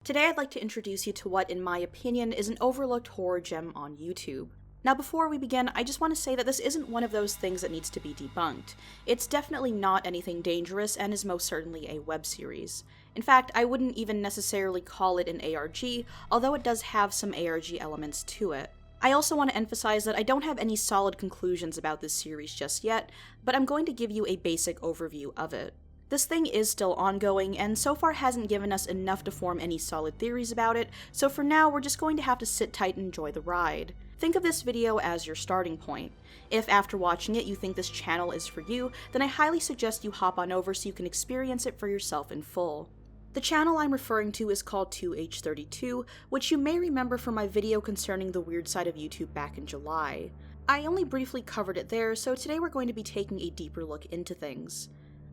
Today I'd like to introduce you to what, in my opinion, is an overlooked horror gem on YouTube. Now before we begin, I just want to say that this isn't one of those things that needs to be debunked. It's definitely not anything dangerous and is most certainly a web series. In fact, I wouldn't even necessarily call it an ARG, although it does have some ARG elements to it. I also want to emphasize that I don't have any solid conclusions about this series just yet, but I'm going to give you a basic overview of it. This thing is still ongoing, and so far hasn't given us enough to form any solid theories about it, so for now we're just going to have to sit tight and enjoy the ride. Think of this video as your starting point. If after watching it you think this channel is for you, then I highly suggest you hop on over so you can experience it for yourself in full. The channel I'm referring to is called 2H32, which you may remember from my video concerning the weird side of YouTube back in July. I only briefly covered it there, so today we're going to be taking a deeper look into things.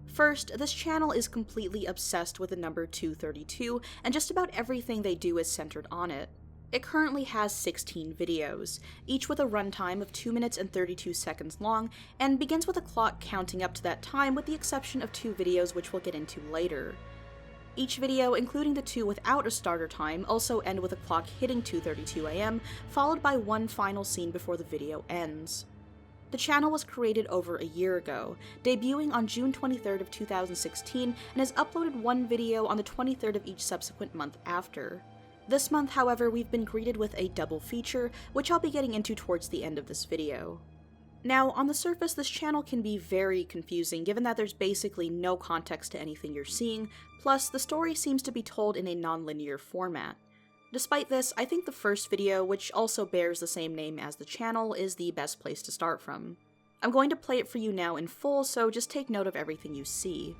First, this channel is completely obsessed with the number 232, and just about everything they do is centered on it. It currently has 16 videos, each with a runtime of 2 minutes and 32 seconds long, and begins with a clock counting up to that time with the exception of 2 videos which we'll get into later. Each video, including the 2 without a starter time, also end with a clock hitting 2:32 AM, followed by one final scene before the video ends. The channel was created over a year ago, debuting on June 23rd of 2016, and has uploaded one video on the 23rd of each subsequent month after. This month, however, we've been greeted with a double feature, which I'll be getting into towards the end of this video. Now, on the surface, this channel can be very confusing given that there's basically no context to anything you're seeing, plus the story seems to be told in a non-linear format. Despite this, I think the first video, which also bears the same name as the channel, is the best place to start from. I'm going to play it for you now in full, so just take note of everything you see.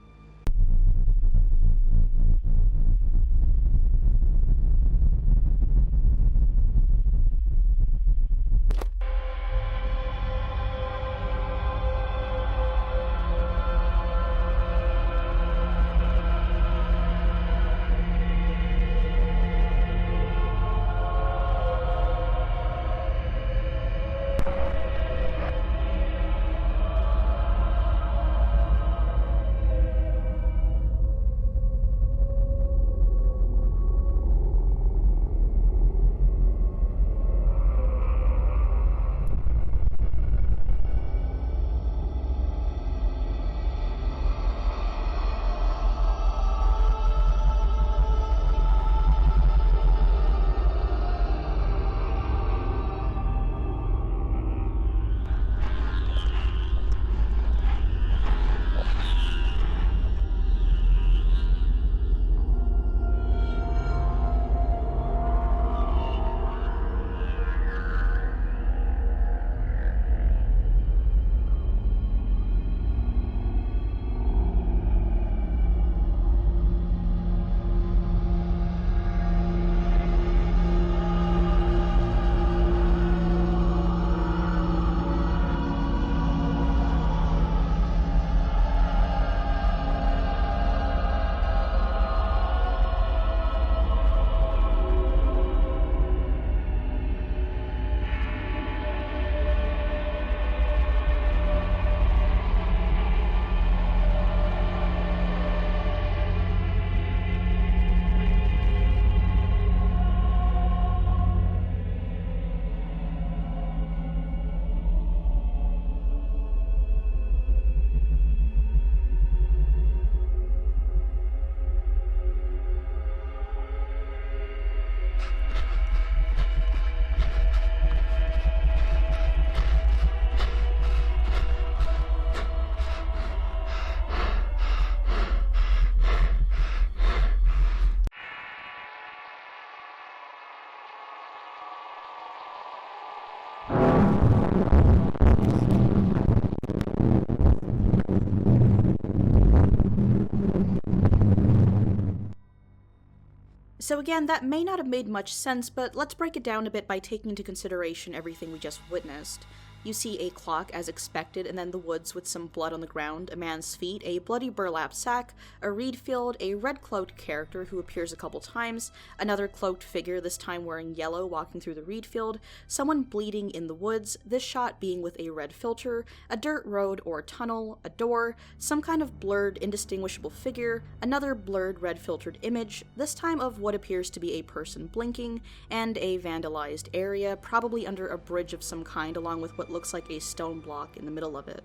So again, that may not have made much sense, but let's break it down a bit by taking into consideration everything we just witnessed. You see a clock as expected, and then the woods with some blood on the ground, a man's feet, a bloody burlap sack, a reed field, a red-cloaked character who appears a couple times, another cloaked figure, this time wearing yellow, walking through the reed field, someone bleeding in the woods, this shot being with a red filter, a dirt road or tunnel, a door, some kind of blurred, indistinguishable figure, another blurred red-filtered image, this time of what appears to be a person blinking, and a vandalized area, probably under a bridge of some kind, along with what looks like a stone block in the middle of it.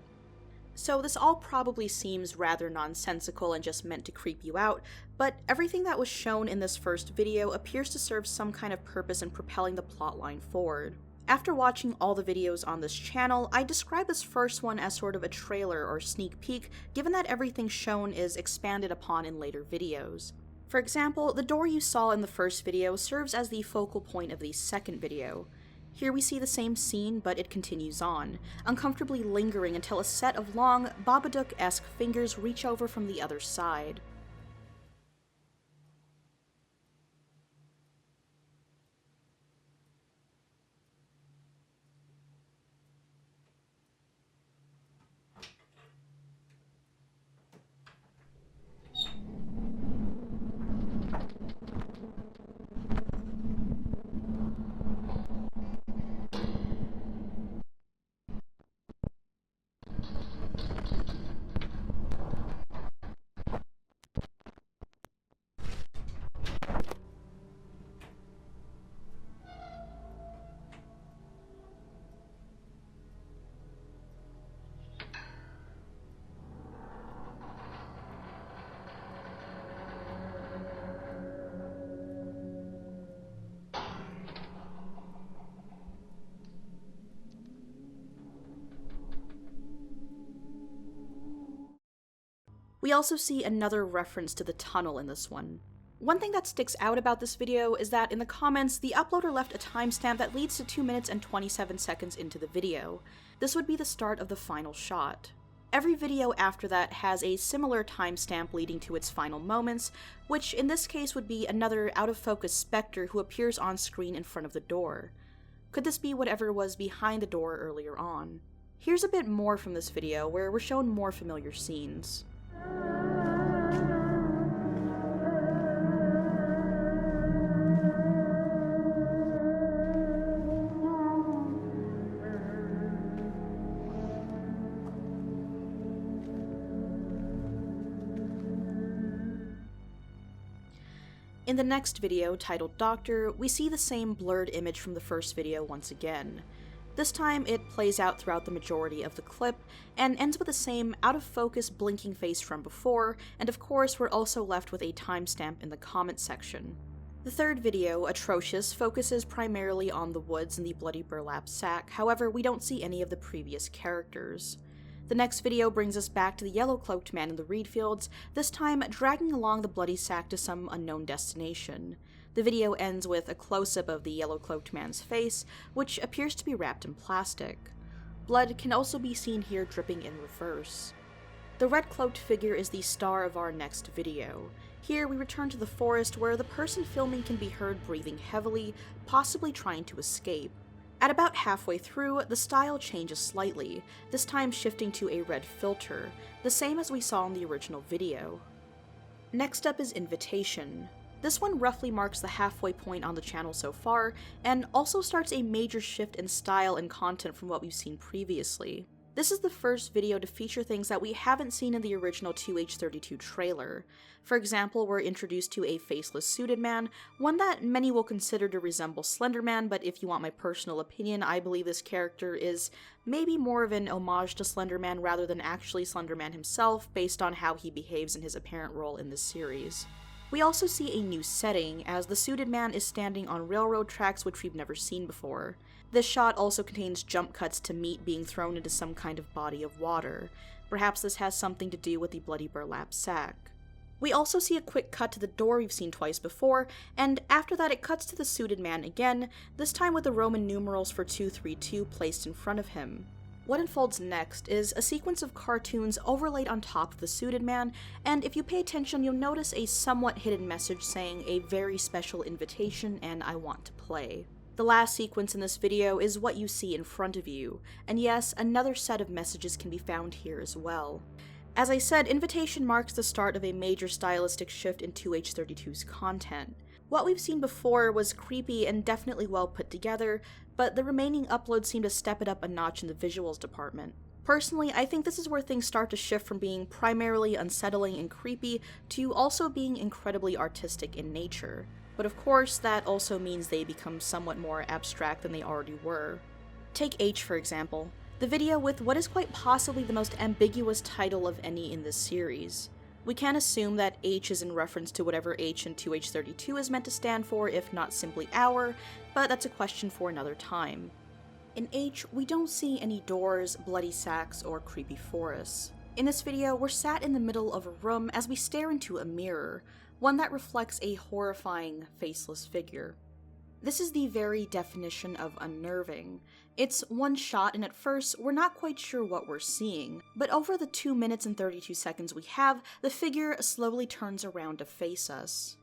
So this all probably seems rather nonsensical and just meant to creep you out, but everything that was shown in this first video appears to serve some kind of purpose in propelling the plotline forward. After watching all the videos on this channel, I describe this first one as sort of a trailer or sneak peek, given that everything shown is expanded upon in later videos. For example, the door you saw in the first video serves as the focal point of the second video. Here we see the same scene, but it continues on, uncomfortably lingering until a set of long, Babadook-esque fingers reach over from the other side. We also see another reference to the tunnel in this one. One thing that sticks out about this video is that in the comments, the uploader left a timestamp that leads to 2 minutes and 27 seconds into the video. This would be the start of the final shot. Every video after that has a similar timestamp leading to its final moments, which in this case would be another out-of-focus specter who appears on screen in front of the door. Could this be whatever was behind the door earlier on? Here's a bit more from this video where we're shown more familiar scenes. In the next video, titled Doctor, we see the same blurred image from the first video once again. This time, it plays out throughout the majority of the clip, and ends with the same out-of-focus blinking face from before, and of course we're also left with a timestamp in the comment section. The third video, Atrocious, focuses primarily on the woods and the bloody burlap sack, however we don't see any of the previous characters. The next video brings us back to the yellow-cloaked man in the reed fields, this time dragging along the bloody sack to some unknown destination. The video ends with a close-up of the yellow-cloaked man's face, which appears to be wrapped in plastic. Blood can also be seen here dripping in reverse. The red-cloaked figure is the star of our next video. Here we return to the forest where the person filming can be heard breathing heavily, possibly trying to escape. At about halfway through, the style changes slightly, this time shifting to a red filter, the same as we saw in the original video. Next up is Invitation. This one roughly marks the halfway point on the channel so far, and also starts a major shift in style and content from what we've seen previously. This is the first video to feature things that we haven't seen in the original 2H32 trailer. For example, we're introduced to a faceless suited man, one that many will consider to resemble Slender Man, but if you want my personal opinion, I believe this character is maybe more of an homage to Slender Man rather than actually Slender Man himself, based on how he behaves in his apparent role in this series. We also see a new setting, as the suited man is standing on railroad tracks which we've never seen before. This shot also contains jump cuts to meat being thrown into some kind of body of water. Perhaps this has something to do with the bloody burlap sack. We also see a quick cut to the door we've seen twice before, and after that it cuts to the suited man again, this time with the Roman numerals for 232 placed in front of him. What unfolds next is a sequence of cartoons overlaid on top of the suited man, and if you pay attention you'll notice a somewhat hidden message saying a very special invitation and I want to play. The last sequence in this video is what you see in front of you, and yes, another set of messages can be found here as well. As I said, Invitation marks the start of a major stylistic shift in 2H32's content. What we've seen before was creepy and definitely well put together, but the remaining uploads seem to step it up a notch in the visuals department. Personally, I think this is where things start to shift from being primarily unsettling and creepy to also being incredibly artistic in nature. But of course, that also means they become somewhat more abstract than they already were. Take H for example, the video with what is quite possibly the most ambiguous title of any in this series. We can assume that H is in reference to whatever H in 2H32 is meant to stand for, if not simply hour, but that's a question for another time. In H, we don't see any doors, bloody sacks, or creepy forests. In this video, we're sat in the middle of a room as we stare into a mirror, one that reflects a horrifying, faceless figure. This is the very definition of unnerving. It's one shot, and at first, we're not quite sure what we're seeing, but over the 2 minutes and 32 seconds we have, the figure slowly turns around to face us.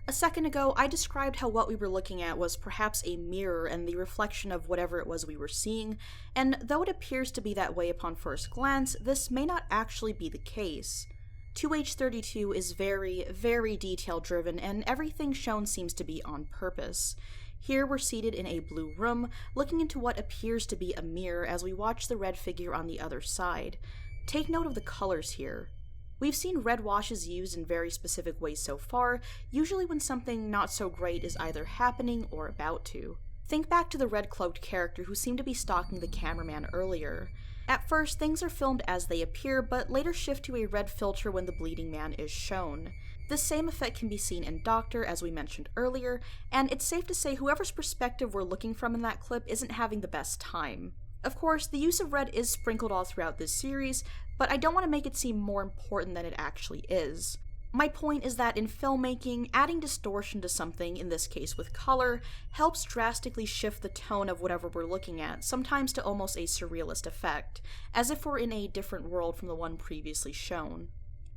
A second ago, I described how what we were looking at was perhaps a mirror and the reflection of whatever it was we were seeing, and though it appears to be that way upon first glance, this may not actually be the case. 2H32 is very, very detail-driven, and everything shown seems to be on purpose. Here we're seated in a blue room, looking into what appears to be a mirror as we watch the red figure on the other side. Take note of the colors here. We've seen red washes used in very specific ways so far, usually when something not so great is either happening or about to. Think back to the red-cloaked character who seemed to be stalking the cameraman earlier. At first, things are filmed as they appear, but later shift to a red filter when the bleeding man is shown. This same effect can be seen in Doctor, as we mentioned earlier, and it's safe to say whoever's perspective we're looking from in that clip isn't having the best time. Of course, the use of red is sprinkled all throughout this series, but I don't want to make it seem more important than it actually is. My point is that in filmmaking, adding distortion to something, in this case with color, helps drastically shift the tone of whatever we're looking at, sometimes to almost a surrealist effect, as if we're in a different world from the one previously shown.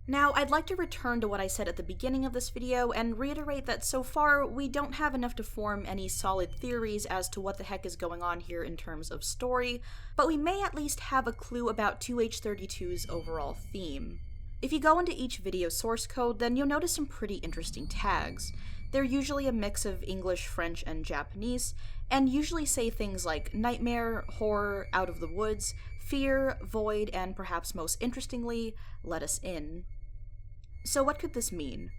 Now, I'd like to return to what I said at the beginning of this video and reiterate that so far, we don't have enough to form any solid theories as to what the heck is going on here in terms of story, but we may at least have a clue about 2H32's overall theme. If you go into each video source code, then you'll notice some pretty interesting tags. They're usually a mix of English, French, and Japanese, and usually say things like nightmare, horror, out of the woods, fear, void, and perhaps most interestingly, let us in. So what could this mean?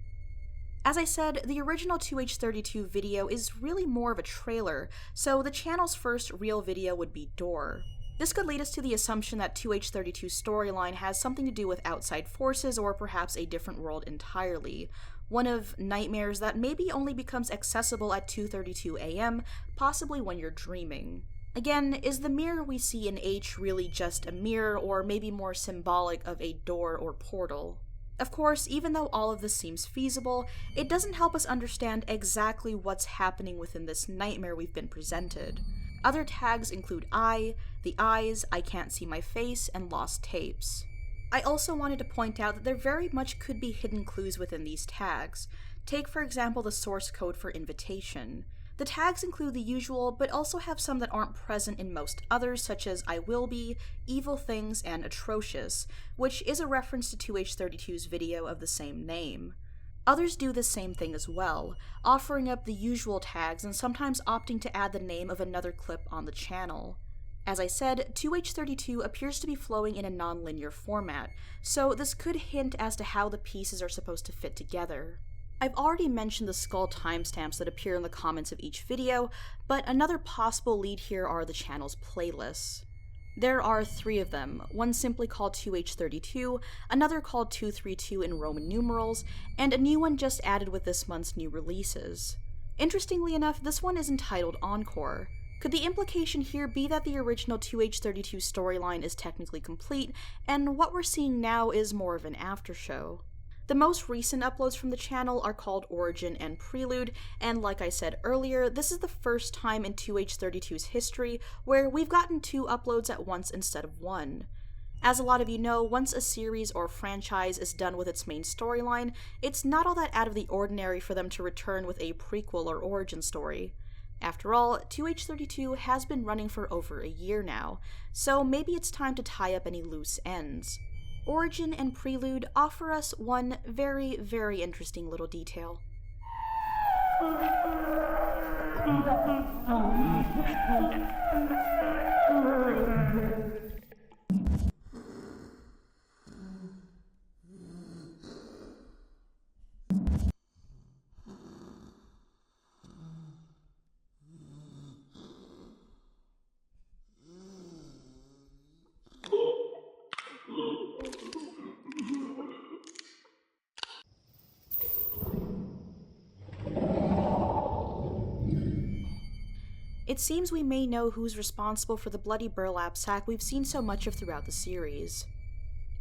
As I said, the original 2H32 video is really more of a trailer, so the channel's first real video would be Door. This could lead us to the assumption that 2H32's storyline has something to do with outside forces or perhaps a different world entirely. One of nightmares that maybe only becomes accessible at 2:32 a.m., possibly when you're dreaming. Again, is the mirror we see in H really just a mirror, or maybe more symbolic of a door or portal? Of course, even though all of this seems feasible, it doesn't help us understand exactly what's happening within this nightmare we've been presented. Other tags include I, the eyes, I can't see my face, and lost tapes. I also wanted to point out that there very much could be hidden clues within these tags. Take for example the source code for invitation. The tags include the usual, but also have some that aren't present in most others, such as I will be, evil things, and atrocious, which is a reference to 2H32's video of the same name. Others do the same thing as well, offering up the usual tags and sometimes opting to add the name of another clip on the channel. As I said, 2H32 appears to be flowing in a non-linear format, so this could hint as to how the pieces are supposed to fit together. I've already mentioned the skull timestamps that appear in the comments of each video, but another possible lead here are the channel's playlists. There are 3 of them, one simply called 2H32, another called 232 in Roman numerals, and a new one just added with this month's new releases. Interestingly enough, this one is entitled Encore. Could the implication here be that the original 2H32 storyline is technically complete, and what we're seeing now is more of an aftershow? The most recent uploads from the channel are called Origin and Prelude, and like I said earlier, this is the first time in 2H32's history where we've gotten 2 uploads at once instead of 1. As a lot of you know, once a series or franchise is done with its main storyline, it's not all that out of the ordinary for them to return with a prequel or origin story. After all, 2H32 has been running for over a year now, so maybe it's time to tie up any loose ends. Origin and Prelude offer us one very, very interesting little detail. It seems we may know who's responsible for the bloody burlap sack we've seen so much of throughout the series.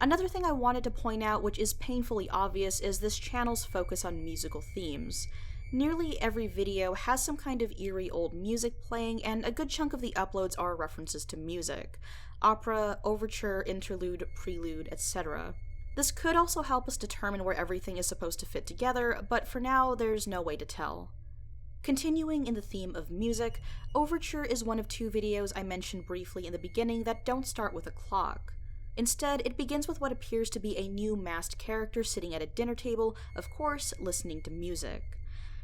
Another thing I wanted to point out, which is painfully obvious, is this channel's focus on musical themes. Nearly every video has some kind of eerie old music playing, and a good chunk of the uploads are references to music. Opera, overture, interlude, prelude, etc. This could also help us determine where everything is supposed to fit together, but for now, there's no way to tell. Continuing in the theme of music, Overture is one of 2 videos I mentioned briefly in the beginning that don't start with a clock. Instead, it begins with what appears to be a new masked character sitting at a dinner table, of course, listening to music.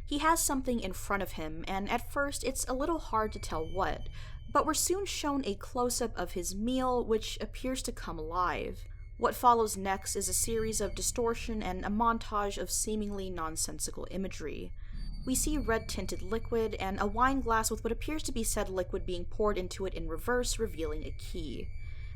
He has something in front of him, and at first it's a little hard to tell what, but we're soon shown a close-up of his meal, which appears to come alive. What follows next is a series of distortion and a montage of seemingly nonsensical imagery. We see red-tinted liquid, and a wine glass with what appears to be said liquid being poured into it in reverse, revealing a key.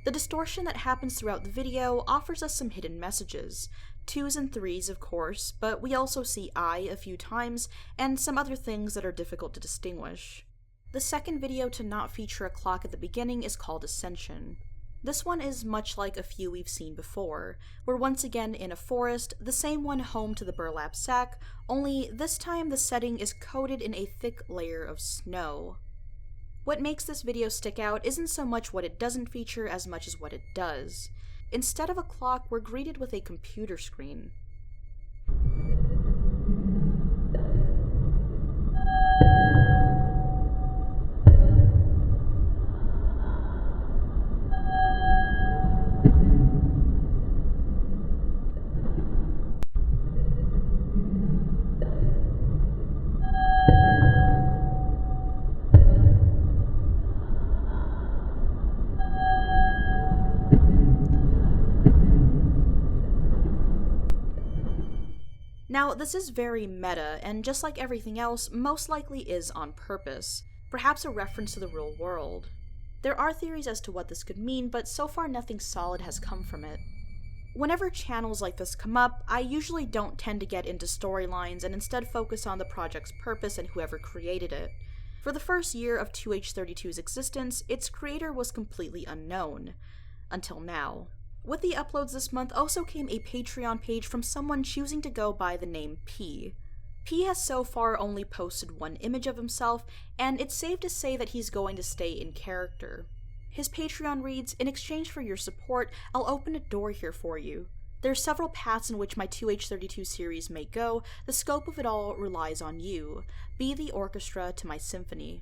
The distortion that happens throughout the video offers us some hidden messages. 2s and 3s, of course, but we also see I a few times, and some other things that are difficult to distinguish. The second video to not feature a clock at the beginning is called Ascension. This one is much like a few we've seen before. We're once again in a forest, the same one home to the burlap sack, only this time the setting is coated in a thick layer of snow. What makes this video stick out isn't so much what it doesn't feature as much as what it does. Instead of a clock, we're greeted with a computer screen. Now, this is very meta, and just like everything else, most likely is on purpose, perhaps a reference to the real world. There are theories as to what this could mean, but so far nothing solid has come from it. Whenever channels like this come up, I usually don't tend to get into storylines and instead focus on the project's purpose and whoever created it. For the first year of 2H32's existence, its creator was completely unknown. Until now. With the uploads this month also came a Patreon page from someone choosing to go by the name P. P has so far only posted 1 image of himself, and it's safe to say that he's going to stay in character. His Patreon reads, "In exchange for your support, I'll open a door here for you. There are several paths in which my 2H32 series may go, the scope of it all relies on you. Be the orchestra to my symphony."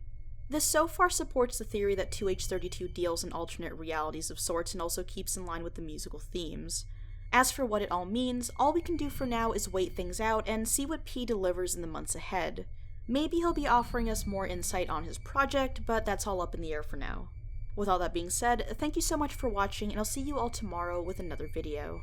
This so far supports the theory that 2H32 deals in alternate realities of sorts and also keeps in line with the musical themes. As for what it all means, all we can do for now is wait things out and see what P delivers in the months ahead. Maybe he'll be offering us more insight on his project, but that's all up in the air for now. With all that being said, thank you so much for watching, and I'll see you all tomorrow with another video.